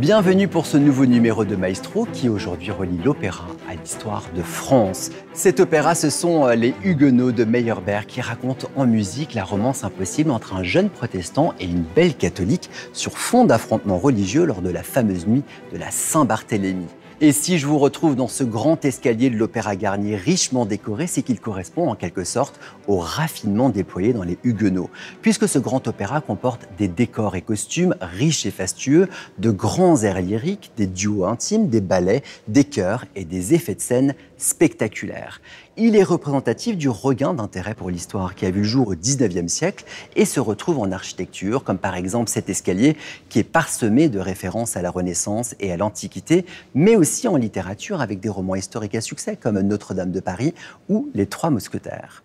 Bienvenue pour ce nouveau numéro de Maestro qui aujourd'hui relie l'opéra à l'histoire de France. Cet opéra, ce sont les Huguenots de Meyerbeer qui racontent en musique la romance impossible entre un jeune protestant et une belle catholique sur fond d'affrontements religieux lors de la fameuse nuit de la Saint-Barthélemy. Et si je vous retrouve dans ce grand escalier de l'Opéra Garnier richement décoré, c'est qu'il correspond en quelque sorte au raffinement déployé dans les Huguenots, puisque ce grand opéra comporte des décors et costumes riches et fastueux, de grands airs lyriques, des duos intimes, des ballets, des chœurs et des effets de scène spectaculaires. Il est représentatif du regain d'intérêt pour l'histoire qui a vu le jour au XIXe siècle et se retrouve en architecture, comme par exemple cet escalier qui est parsemé de références à la Renaissance et à l'Antiquité, mais aussi en littérature avec des romans historiques à succès comme Notre-Dame de Paris ou Les Trois Mousquetaires.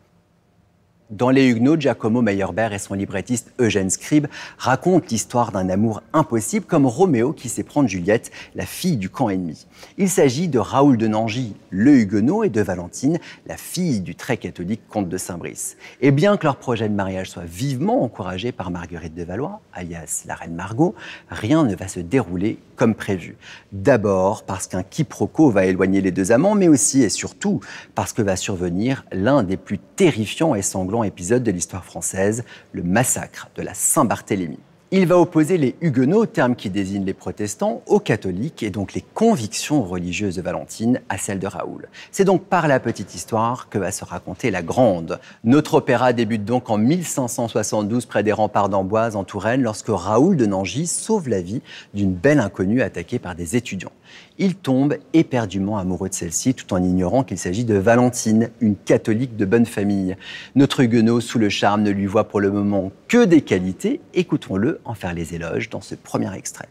Dans Les Huguenots, Giacomo Meyerbeer et son librettiste Eugène Scribe racontent l'histoire d'un amour impossible comme Roméo qui s'éprend de Juliette, la fille du camp ennemi. Il s'agit de Raoul de Nangy, le Huguenot, et de Valentine, la fille du très catholique comte de Saint-Brice. Et bien que leur projet de mariage soit vivement encouragé par Marguerite de Valois, alias la reine Margot, rien ne va se dérouler comme prévu. D'abord parce qu'un quiproquo va éloigner les deux amants, mais aussi et surtout parce que va survenir l'un des plus terrifiants et sanglants épisode de l'histoire française, le massacre de la Saint-Barthélemy. Il va opposer les Huguenots, terme qui désigne les protestants, aux catholiques et donc les convictions religieuses de Valentine à celles de Raoul. C'est donc par la petite histoire que va se raconter la grande. Notre opéra débute donc en 1572 près des remparts d'Amboise en Touraine lorsque Raoul de Nangy sauve la vie d'une belle inconnue attaquée par des étudiants. Il tombe éperdument amoureux de celle-ci tout en ignorant qu'il s'agit de Valentine, une catholique de bonne famille. Notre Huguenot, sous le charme, ne lui voit pour le moment que des qualités. Écoutons-le en faire les éloges dans ce premier extrait.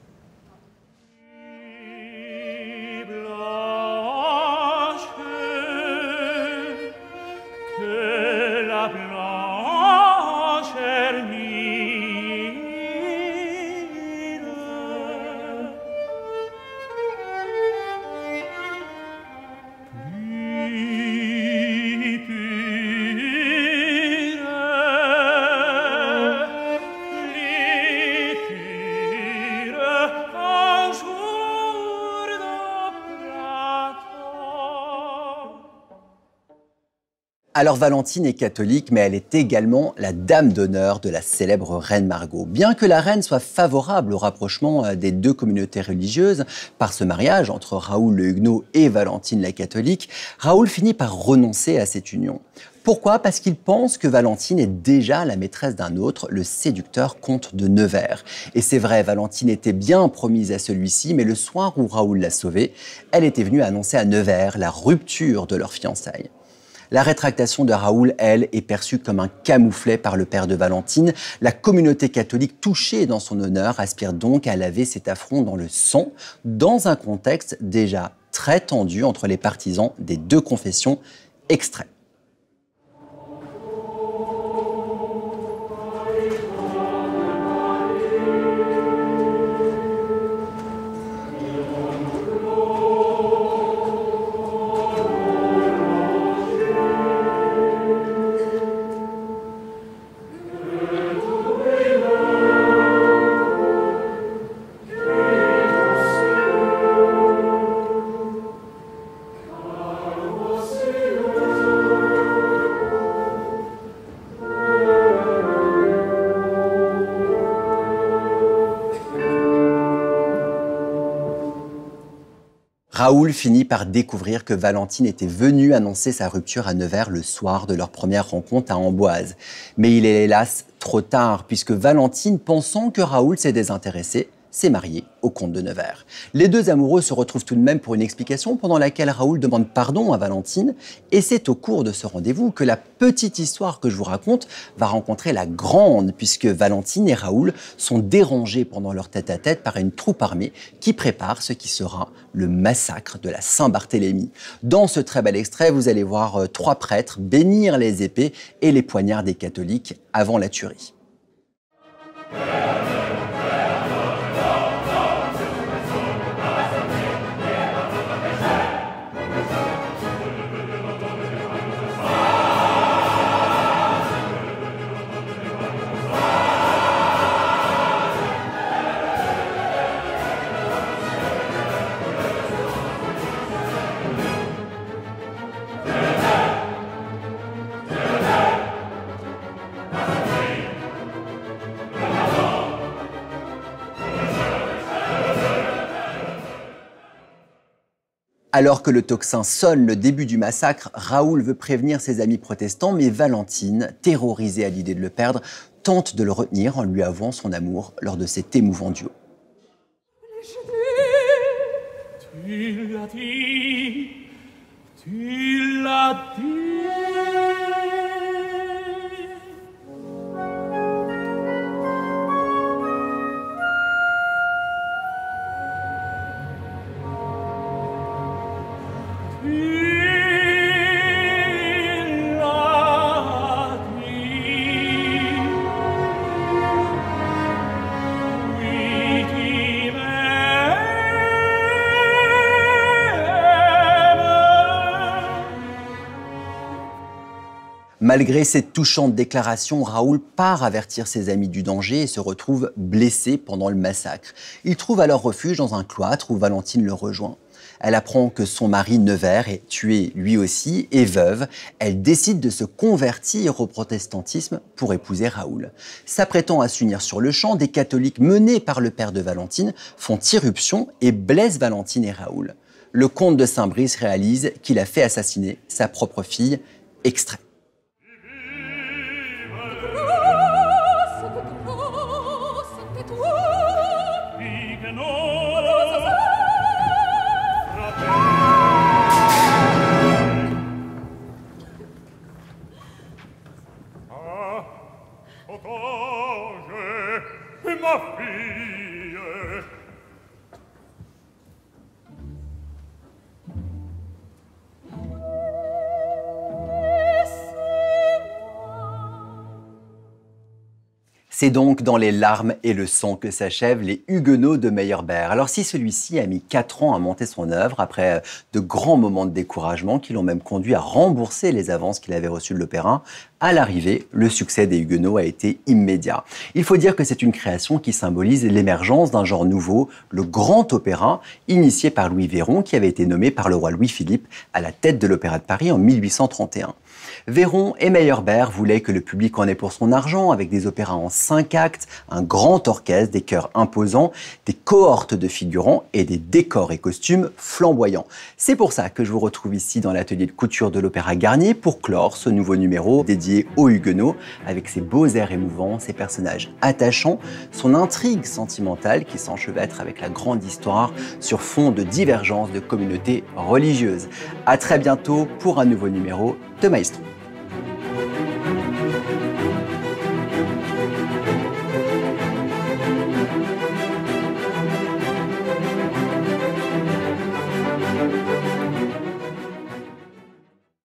Alors Valentine est catholique, mais elle est également la dame d'honneur de la célèbre reine Margot. Bien que la reine soit favorable au rapprochement des deux communautés religieuses par ce mariage entre Raoul le Huguenot et Valentine la catholique, Raoul finit par renoncer à cette union. Pourquoi? Parce qu'il pense que Valentine est déjà la maîtresse d'un autre, le séducteur comte de Nevers. Et c'est vrai, Valentine était bien promise à celui-ci, mais le soir où Raoul l'a sauvée, elle était venue annoncer à Nevers la rupture de leurs fiançailles. La rétractation de Raoul, elle, est perçue comme un camouflet par le père de Valentine. La communauté catholique touchée dans son honneur aspire donc à laver cet affront dans le sang, dans un contexte déjà très tendu entre les partisans des deux confessions extrêmes. Raoul finit par découvrir que Valentine était venue annoncer sa rupture à Nevers le soir de leur première rencontre à Amboise. Mais il est hélas trop tard, puisque Valentine, pensant que Raoul s'est désintéressé, s'est marié au comte de Nevers. Les deux amoureux se retrouvent tout de même pour une explication pendant laquelle Raoul demande pardon à Valentine. Et c'est au cours de ce rendez-vous que la petite histoire que je vous raconte va rencontrer la grande, puisque Valentine et Raoul sont dérangés pendant leur tête-à-tête par une troupe armée qui prépare ce qui sera le massacre de la Saint-Barthélemy. Dans ce très bel extrait, vous allez voir trois prêtres bénir les épées et les poignards des catholiques avant la tuerie. Alors que le tocsin sonne le début du massacre, Raoul veut prévenir ses amis protestants, mais Valentine, terrorisée à l'idée de le perdre, tente de le retenir en lui avouant son amour lors de cet émouvant duo. Tu l'as dit, tu l'as dit. Malgré cette touchante déclaration, Raoul part avertir ses amis du danger et se retrouve blessé pendant le massacre. Il trouve alors refuge dans un cloître où Valentine le rejoint. Elle apprend que son mari Nevers est tué lui aussi et veuve. Elle décide de se convertir au protestantisme pour épouser Raoul. S'apprêtant à s'unir sur le champ, des catholiques menés par le père de Valentine font irruption et blessent Valentine et Raoul. Le comte de Saint-Brice réalise qu'il a fait assassiner sa propre fille. Extrait. Ma fille. C'est donc dans les larmes et le sang que s'achèvent les Huguenots de Meyerbeer. Alors si celui-ci a mis 4 ans à monter son œuvre, après de grands moments de découragement qui l'ont même conduit à rembourser les avances qu'il avait reçues de l'opéra, à l'arrivée, le succès des Huguenots a été immédiat. Il faut dire que c'est une création qui symbolise l'émergence d'un genre nouveau, le grand opéra, initié par Louis Véron, qui avait été nommé par le roi Louis-Philippe à la tête de l'Opéra de Paris en 1831. Véron et Meyerbeer voulaient que le public en ait pour son argent, avec des opéras en 5 actes, un grand orchestre, des chœurs imposants, des cohortes de figurants et des décors et costumes flamboyants. C'est pour ça que je vous retrouve ici dans l'atelier de couture de l'Opéra Garnier pour clore ce nouveau numéro dédié aux Huguenots, avec ses beaux airs émouvants, ses personnages attachants, son intrigue sentimentale qui s'enchevêtre avec la grande histoire sur fond de divergence de communautés religieuses. À très bientôt pour un nouveau numéro de Maestro.